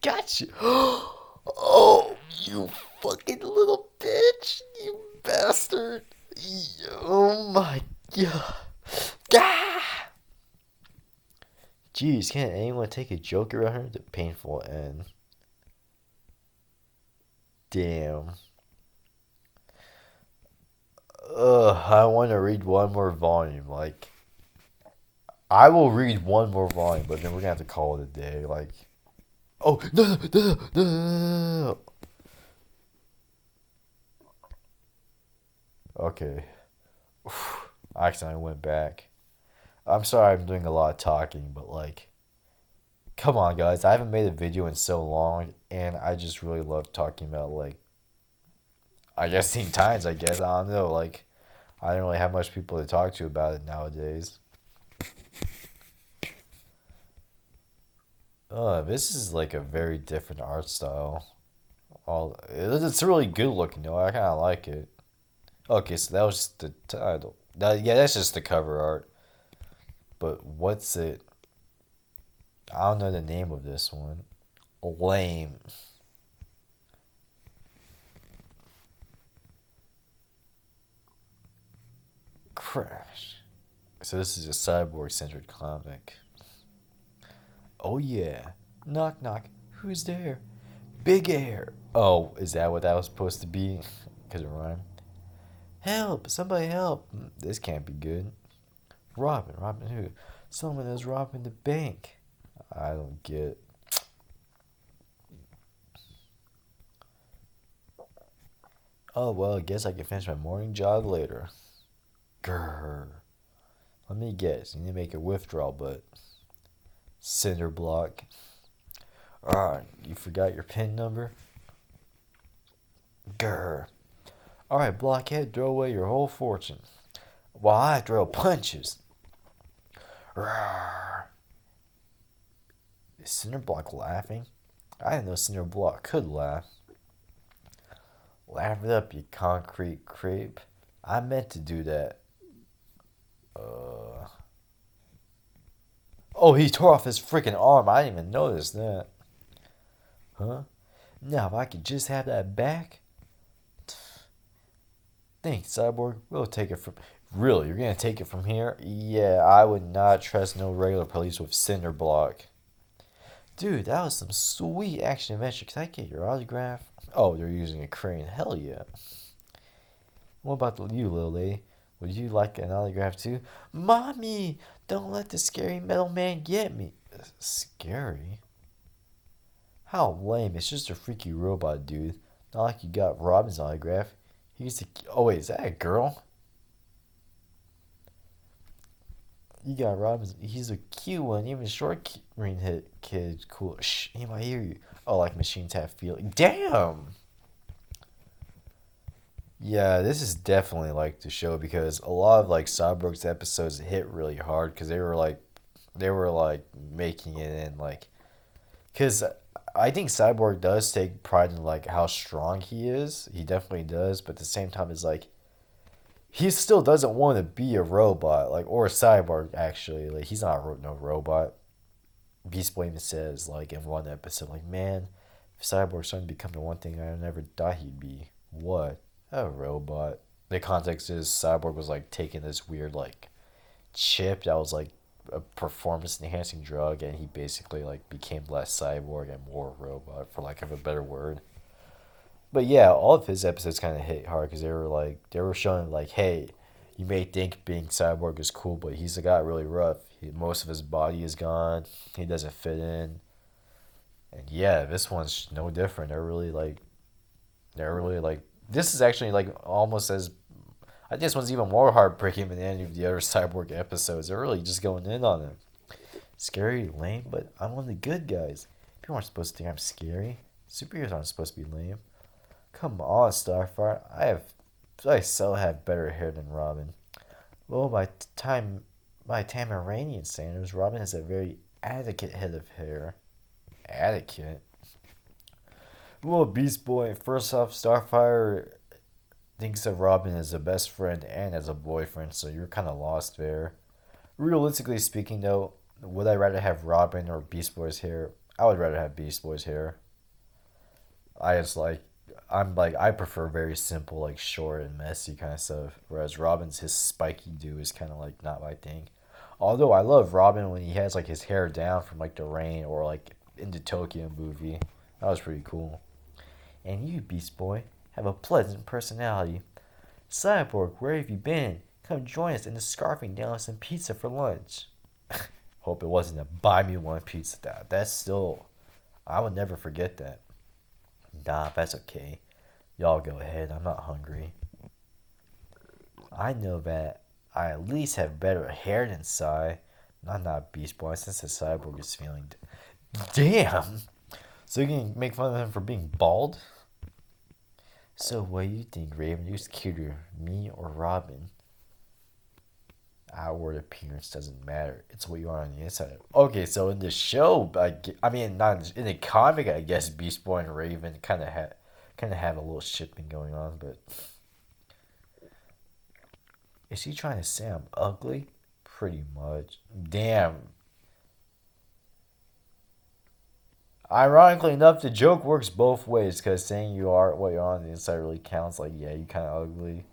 Gotcha! Oh, you fucking little bitch! You bastard! Oh my god! Ah! Jeez, can't anyone take a joke around here? The painful end. Damn. I want to read one more volume. Like, I will read one more volume, but then we're gonna have to call it a day. Like, oh no, no, no, no, no. Okay. I accidentally went back. I'm sorry I'm doing a lot of talking, but like, come on, guys. I haven't made a video in so long, and I just really love talking about, like, I guess Teen Titans, I guess. I don't know. Like, I don't really have much people to talk to about it nowadays. This is like a very different art style. It's really good looking though. I kind of like it. Okay, so that was just the title. Yeah, that's just the cover art. But what's it? I don't know the name of this one. Lame. Crash. So this is a cyborg-centered comic. Oh yeah. Knock knock. Who's there? Big Air. Oh, is that what that was supposed to be? Because it rhymed. Help! Somebody help! This can't be good. Robin. Robin who? Someone is robbing the bank. I don't get it. Oh, well, I guess I can finish my morning jog later. Grrr. Let me guess. You need to make a withdrawal, but cinder block. Alright, you forgot your PIN number? Grrr. Alright, blockhead, throw away your whole fortune. While I throw punches. Rawr. Is Cinderblock laughing? I didn't know Cinderblock could laugh. Laugh it up, you concrete creep. I meant to do that. Oh, he tore off his freaking arm. I didn't even notice that. Huh? Now, if I could just have that back. Thanks, Cyborg. We'll take it from... Really? You're going to take it from here? Yeah, I would not trust no regular police with Cinderblock. Dude, that was some sweet action adventure. Can I get your autograph? Oh, they're using a crane. Hell yeah. What about you, little lady? Would you like an autograph too? Mommy, don't let the scary metal man get me. Scary? How lame. It's just a freaky robot, dude. Not like you got Robin's autograph. He's the... Oh, wait, is that a girl? You got Robin's... He's a cute one. Even short green hit kid. Cool. Shh, he might hear you. Oh, like machine tap feeling. Damn! Yeah, this is definitely like the show because a lot of like Cyborg's episodes hit really hard because they were like making it in like because I think Cyborg does take pride in like how strong he is. He definitely does, but at the same time, it's like he still doesn't want to be a robot, like or a cyborg. Actually, like he's not no robot. Beast Boy even says like in one episode, like man, if Cyborg's starting to become the one thing I never thought he'd be. What? A robot. The context is Cyborg was like taking this weird like chip that was like a performance enhancing drug, and he basically like became less cyborg and more robot, for lack of a better word. But yeah, all of his episodes kind of hit hard because they were showing like, hey, you may think being cyborg is cool, but he's got really rough. Most of his body is gone. He doesn't fit in. And yeah, this one's no different. They're really like this is actually like almost as I think this one's even more heartbreaking than any of the other cyborg episodes. They're really just going in on him. Scary, lame, but I'm one of the good guys. People aren't supposed to think I'm scary. Superheroes aren't supposed to be lame. Come on, Starfire. I so have better hair than Robin. Well, by Tamaranian standards, Robin has a very adequate head of hair. Adequate? Well, Beast Boy, first off, Starfire thinks of Robin as a best friend and as a boyfriend, so you're kind of lost there. Realistically speaking, though, Would I rather have Robin or Beast Boy's hair? I would rather have Beast Boy's hair. I just like I prefer very simple, like short and messy kind of stuff. Whereas Robin's his spiky do is kind of like not my thing. Although I love Robin when he has like his hair down from like the rain or like in the Tokyo movie. That was pretty cool. And you, Beast Boy, have a pleasant personality. Cyborg, where have you been? Come join us in the scarfing down some pizza for lunch. Hope it wasn't a buy me one pizza. That's still, I would never forget that. Nah, that's okay. Y'all go ahead. I'm not hungry. I know that I at least have better hair than Cy. I'm not Beast Boy since the Cyborg is feeling. Damn! So you can make fun of him for being bald? So what do you think, Raven? Who's cuter, me or Robin? Outward appearance doesn't matter. It's what you are on the inside. Okay, so in the show, I mean, not in the comic, I guess Beast Boy and Raven kind of have a little shit thing going on. But is he trying to say I'm ugly? Pretty much. Damn. Ironically enough, the joke works both ways because saying you are what you're on the inside really counts. Like, yeah, you kind of ugly.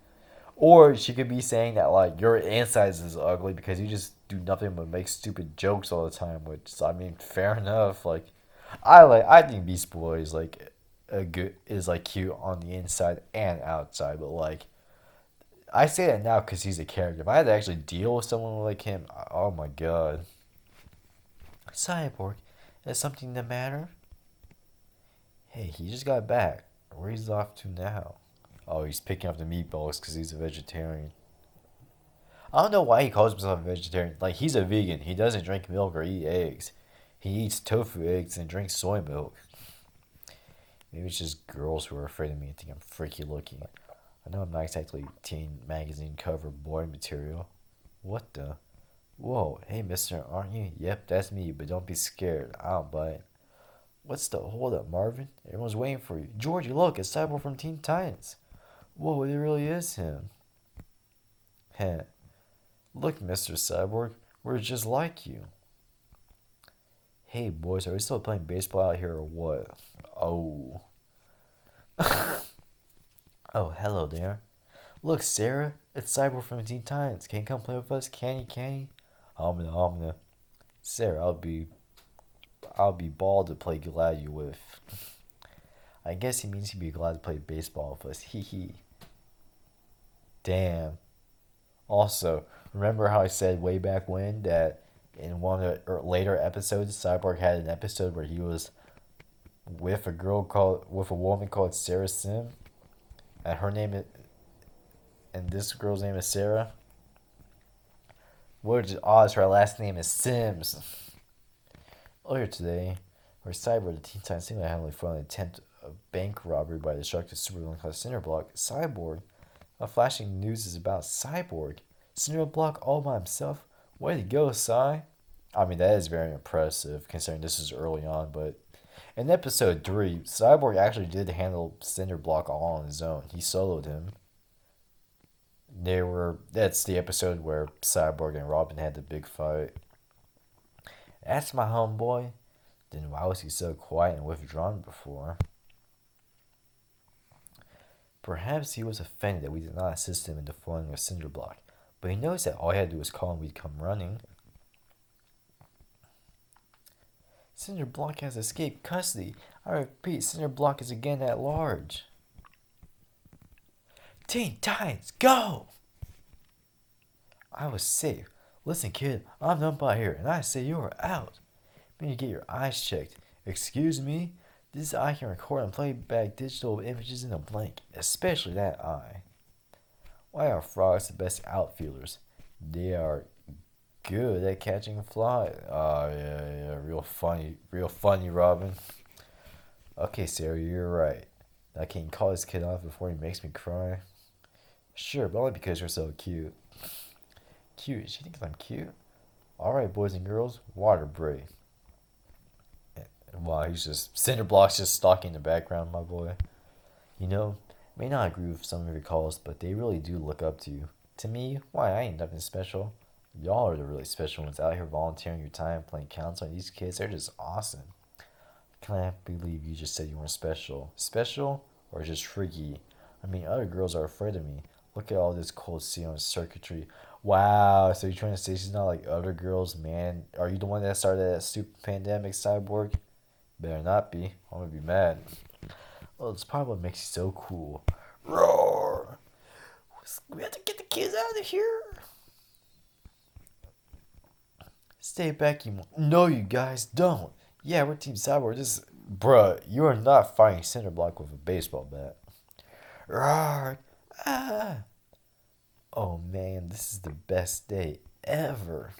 Or she could be saying that like your insides is ugly because you just do nothing but make stupid jokes all the time. Which I mean, fair enough. Like, I think Beast Boy is like a good is like cute on the inside and outside. But like I say that now because he's a character. If I had to actually deal with someone like him, oh my god. Cyborg, is something the matter? Hey, he just got back. Where's he's off to now? Oh, he's picking up the meatballs because he's a vegetarian. I don't know why he calls himself a vegetarian. Like, he's a vegan. He doesn't drink milk or eat eggs. He eats tofu eggs and drinks soy milk. Maybe it's just girls who are afraid of me and think I'm freaky looking. I know I'm not exactly teen magazine cover boy material. What the? Whoa, hey mister, aren't you? Yep, that's me, but don't be scared. I don't bite. What's the hold up, Marvin? Everyone's waiting for you. Georgie, look, it's Cyborg from Teen Titans. Whoa, it really is him. Heh. Look, Mr. Cyborg, we're just like you. Hey, boys, are we still playing baseball out here or what? Oh. Oh, hello there. Look, Sarah, it's Cyborg from Teen Titans. Can you come play with us? Can you? Omna. Sarah, I'll be bald to play glad you with. I guess he means he'd be glad to play baseball with us. Hee hee. Damn. Also, remember how I said way back when that in one of the later episodes, Cyborg had an episode where he was with a woman called Sarah Sim, and this girl's name is Sarah. What are the odds her last name is Sims? Earlier today, where Cyborg, the Teen Titans single-handedly fought an attempt of bank robbery by a destructive supervillain called Cinderblock, Cyborg. Flashing news is about Cyborg. Cinderblock all by himself. Way to go, Cy. I mean, that is very impressive considering this is early on, but in episode 3, Cyborg actually did handle Cinderblock all on his own. He soloed him. That's the episode where Cyborg and Robin had the big fight. That's my homeboy. Then why was he so quiet and withdrawn before? Perhaps he was offended that we did not assist him in defending with Cinderblock, but he knows that all he had to do was call and we'd come running. Cinderblock has escaped custody. I repeat, Cinderblock is again at large. Teen Titans, go! I was safe. Listen, kid, I'm done by here, and I say you're out. You need to get your eyes checked. Excuse me? This eye can record and play back digital images in a blink, especially that eye. Why are frogs the best outfielders? They are good at catching flies. Oh, yeah, real funny, Robin. Okay, Sarah, you're right. I can call this kid off before he makes me cry. Sure, but only because you're so cute. Cute? She thinks I'm cute? Alright, boys and girls, water break. Wow, Cinderblock's just stalking in the background, my boy. You know, may not agree with some of your calls, but they really do look up to you. To me, why, I ain't nothing special. Y'all are the really special ones out here volunteering your time playing counseling. These kids, they're just awesome. Can't believe you just said you weren't special. Special or just freaky? I mean, other girls are afraid of me. Look at all this cold steel and circuitry. Wow, so you're trying to say she's not like other girls, man? Are you the one that started that stupid pandemic, Cyborg? Better not be. I'm gonna be mad. Well, it's probably what makes you so cool. Roar! We have to get the kids out of here. Stay back, you. No, you guys don't. Yeah, we're Team Cyborg. This, bruh, you are not fighting center block with a baseball bat. Roar! Ah! Oh man, this is the best day ever.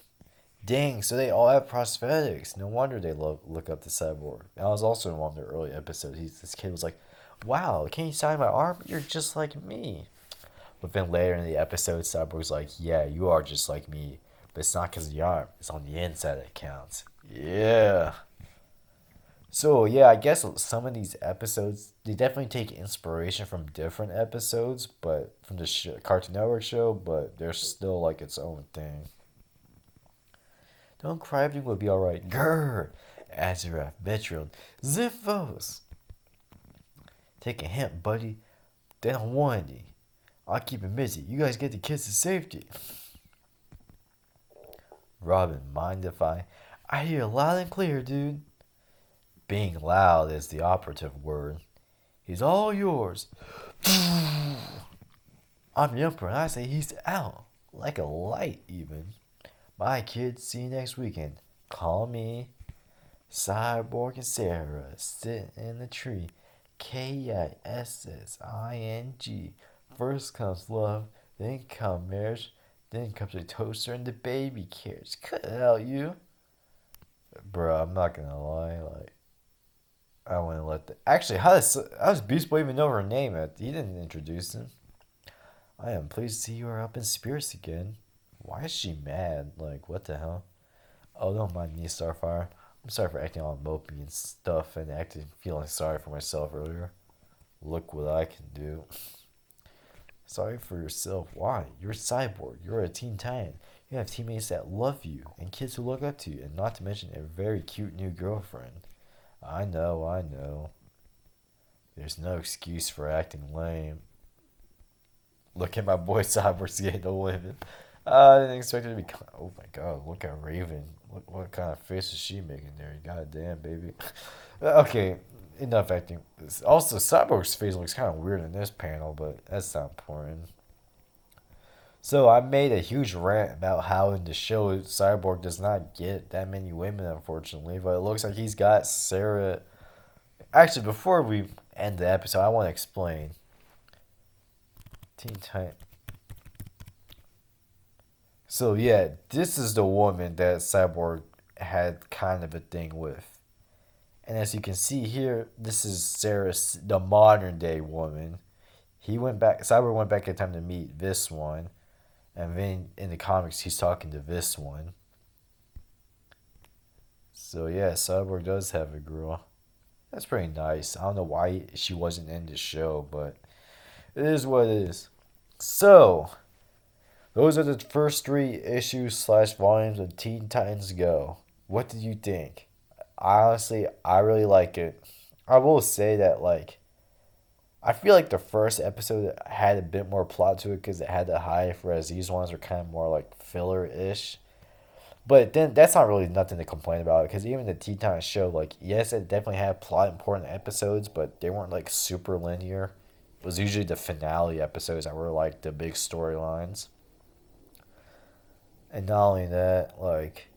Dang, so they all have prosthetics. No wonder they look up to Cyborg. I was also in one of the early episodes. This kid was like, "Wow, can you sign my arm? You're just like me." But then later in the episode, Cyborg's like, "Yeah, you are just like me, but it's not because of the arm. It's on the inside that counts." Yeah. So yeah, I guess some of these episodes they definitely take inspiration from different episodes, but from the Cartoon Network show, but they're still like its own thing. Don't cry, everything will be alright. Grrr! Azarath, Metron, Ziphos! Take a hint, buddy. They don't want any. I'll keep it busy. You guys get the kids to safety. Robin, mind if I hear loud and clear, dude. Being loud is the operative word. He's all yours. I'm the Emperor and I say he's out. Like a light, even. Bye, kids. See you next weekend. Call me. Cyborg and Sarah sit in the tree. Kissing. First comes love, then comes marriage, then comes a toaster and the baby carriage. Cut it out, you. Bro, I'm not gonna lie. Like, I want to let the. Actually, how does Beast Boy even know her name? He didn't introduce him. I am pleased to see you are up in spirits again. Why is she mad? Like, what the hell? Oh, don't mind me, Starfire. I'm sorry for acting all mopey and stuff and feeling sorry for myself earlier. Look what I can do. Sorry for yourself. Why? You're a cyborg. You're a Teen Titan. You have teammates that love you and kids who look up to you, and not to mention a very cute new girlfriend. I know, I know. There's no excuse for acting lame. Look at my boy Cyborg's getting the women. I didn't expect it to be. Oh my god, look at Raven. What kind of face is she making there? God damn, baby. Okay, enough acting. Also, Cyborg's face looks kind of weird in this panel, but that's not important. So I made a huge rant about how in the show Cyborg does not get that many women, unfortunately, but it looks like he's got Sarah. Actually, before we end the episode, I want to explain. Teen Titan. So yeah, this is the woman that Cyborg had kind of a thing with. And as you can see here, this is Sarah's the modern day woman. Cyborg went back in time to meet this one. And then in the comics he's talking to this one. So yeah, Cyborg does have a girl. That's pretty nice. I don't know why she wasn't in the show, but it is what it is. So those are the first 3 issues / volumes of Teen Titans Go. What did you think? Honestly, I really like it. I will say that, like, I feel like the first episode had a bit more plot to it because it had the HIVE, whereas these ones are kind of more like filler-ish. But then that's not really nothing to complain about because even the Teen Titans show, like, yes, it definitely had plot important episodes, but they weren't like super linear. It was usually the finale episodes that were like the big storylines. And not only that, like,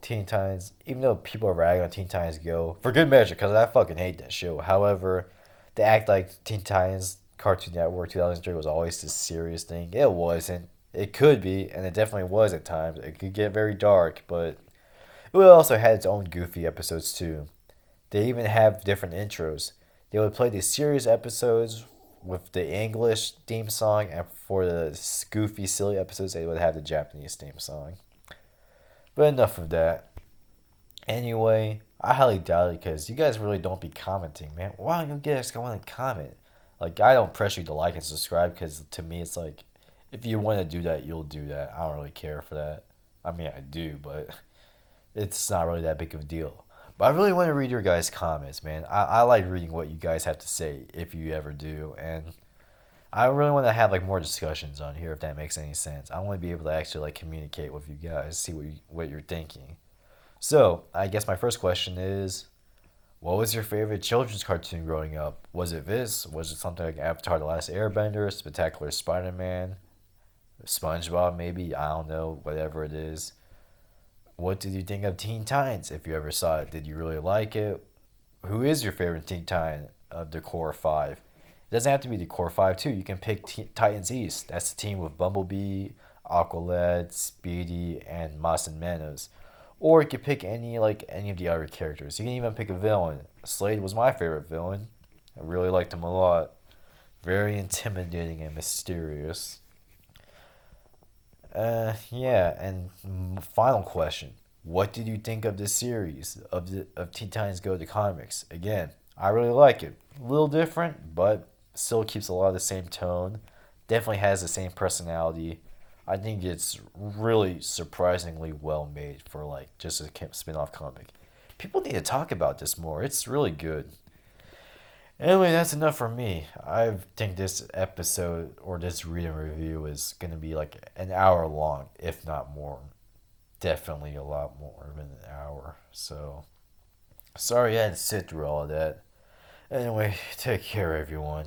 Teen Titans, even though people are ragging on Teen Titans Go, for good measure, because I fucking hate that show. However, they act like Teen Titans Cartoon Network 2003 was always this serious thing. It wasn't. It could be, and it definitely was at times. It could get very dark, but it also had its own goofy episodes too. They even have different intros. They would play these serious episodes with the English theme song, and for the goofy, silly episodes, they would have the Japanese theme song. But enough of that. Anyway, I highly doubt it because you guys really don't be commenting, man. Why don't you guys go on and comment? Like, I don't pressure you to like and subscribe because to me it's like, if you want to do that, you'll do that. I don't really care for that. I mean, I do, but it's not really that big of a deal. But I really want to read your guys' comments, man. I like reading what you guys have to say if you ever do. And I really want to have like more discussions on here if that makes any sense. I want to be able to actually like communicate with you guys, see what you're thinking. So I guess my first question is, what was your favorite children's cartoon growing up? Was it this? Was it something like Avatar: The Last Airbender, Spectacular Spider-Man, SpongeBob? Maybe I don't know. Whatever it is. What did you think of Teen Titans? If you ever saw it, did you really like it? Who is your favorite Teen Titan of the core five? It doesn't have to be the core five too. You can pick Titans East. That's the team with Bumblebee, Aqualad, Speedy, and Mason Manos. Or you could pick any of the other characters. You can even pick a villain. Slade was my favorite villain. I really liked him a lot. Very intimidating and mysterious. Yeah, and final question. What did you think of this series of Teen Titans Go to Comics? Again, I really like it. A little different, but still keeps a lot of the same tone. Definitely has the same personality. I think it's really surprisingly well made for like just a spin-off comic. People need to talk about this more. It's really good. Anyway, that's enough for me. I think this episode or this reading review is going to be like an hour long, if not more. Definitely a lot more than an hour. So, sorry I had to sit through all of that. Anyway, take care, everyone.